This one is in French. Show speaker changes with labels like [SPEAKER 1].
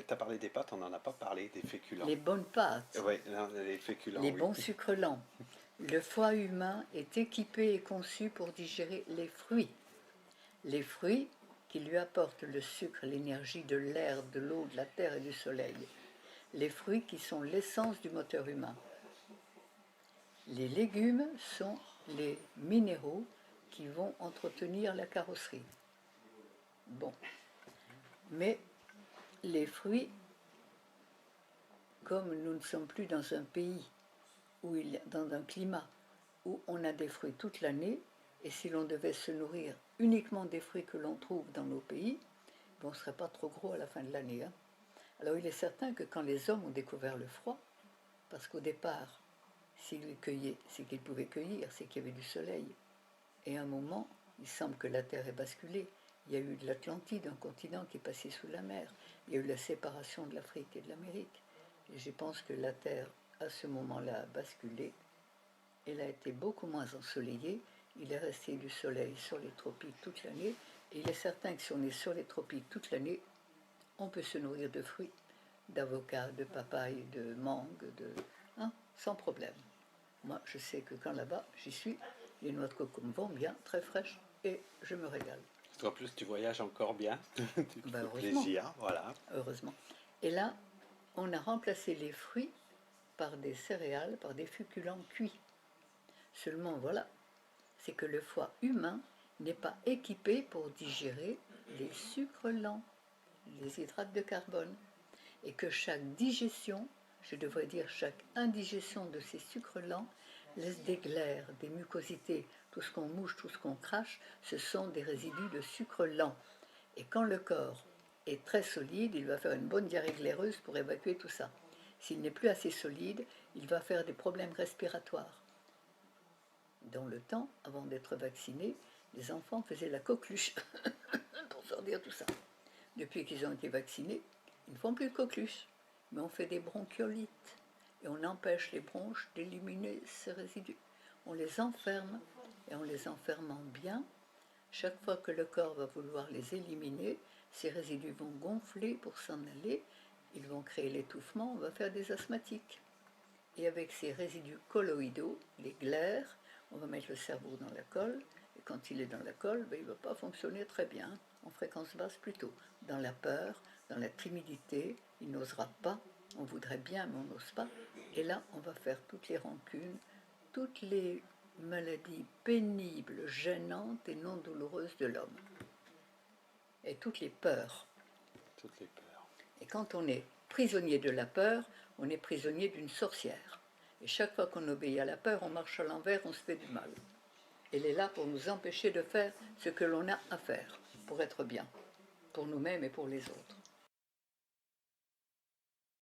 [SPEAKER 1] tu as parlé des pâtes, on n'en a pas parlé, des féculents.
[SPEAKER 2] Les bonnes pâtes,
[SPEAKER 1] Oui, les féculents,
[SPEAKER 2] les
[SPEAKER 1] oui.
[SPEAKER 2] bons sucres lents. Le foie humain est équipé et conçu pour digérer les fruits. Les fruits qui lui apportent le sucre, l'énergie de l'air, de l'eau, de la terre et du soleil. Les fruits qui sont l'essence du moteur humain. Les légumes sont les minéraux qui vont entretenir la carrosserie. Bon. Mais les fruits, comme nous ne sommes plus dans un pays, dans un climat où on a des fruits toute l'année, et si l'on devait se nourrir uniquement des fruits que l'on trouve dans nos pays, on ne serait pas trop gros à la fin de l'année. Hein. Alors il est certain que quand les hommes ont découvert le froid, parce qu'au départ, s'ils cueillaient, c'est qu'ils pouvaient cueillir, c'est qu'il y avait du soleil. Et à un moment, il semble que la Terre ait basculé. Il y a eu de l'Atlantide, un continent qui est passé sous la mer. Il y a eu la séparation de l'Afrique et de l'Amérique. Et je pense que la Terre, à ce moment-là, a basculé. Elle a été beaucoup moins ensoleillée. Il est resté du soleil sur les tropiques toute l'année. Et il est certain que si on est sur les tropiques toute l'année, on peut se nourrir de fruits, d'avocats, de papayes, de mangues, sans problème. Moi, je sais que quand là-bas, j'y suis, les noix de coco me vont bien, très fraîches, et je me régale.
[SPEAKER 1] En plus, tu voyages encore bien, tu te fais
[SPEAKER 2] Heureusement.
[SPEAKER 1] plaisir, voilà.
[SPEAKER 2] Heureusement. Et là, on a remplacé les fruits par des céréales, par des féculents cuits. Seulement, voilà, c'est que le foie humain n'est pas équipé pour digérer les sucres lents, les hydrates de carbone, et que chaque digestion, je devrais dire chaque indigestion de ces sucres lents, laisse des glaires, des mucosités, tout ce qu'on mouche, tout ce qu'on crache, ce sont des résidus de sucre lent. Et quand le corps est très solide, il va faire une bonne diarrhée glaireuse pour évacuer tout ça. S'il n'est plus assez solide, il va faire des problèmes respiratoires. Dans le temps, avant d'être vaccinés, les enfants faisaient la coqueluche pour sortir tout ça. Depuis qu'ils ont été vaccinés, ils ne font plus de coqueluche, mais on fait des bronchiolites et on empêche les bronches d'éliminer ces résidus. On les enferme et en les enfermant bien, chaque fois que le corps va vouloir les éliminer, ces résidus vont gonfler pour s'en aller, ils vont créer l'étouffement, on va faire des asthmatiques. Et avec ces résidus colloïdaux, les glaires, on va mettre le cerveau dans la colle, et quand il est dans la colle, il ne va pas fonctionner très bien, en fréquence basse plutôt. Dans la peur, dans la timidité, il n'osera pas, on voudrait bien mais on n'ose pas. Et là, on va faire toutes les rancunes, toutes les maladies pénibles, gênantes et non douloureuses de l'homme. Et toutes les peurs.
[SPEAKER 1] Toutes les peurs.
[SPEAKER 2] Et quand on est prisonnier de la peur, on est prisonnier d'une sorcière. Et chaque fois qu'on obéit à la peur, on marche à l'envers, on se fait du mal. Elle est là pour nous empêcher de faire ce que l'on a à faire, pour être bien, pour nous-mêmes et pour les autres.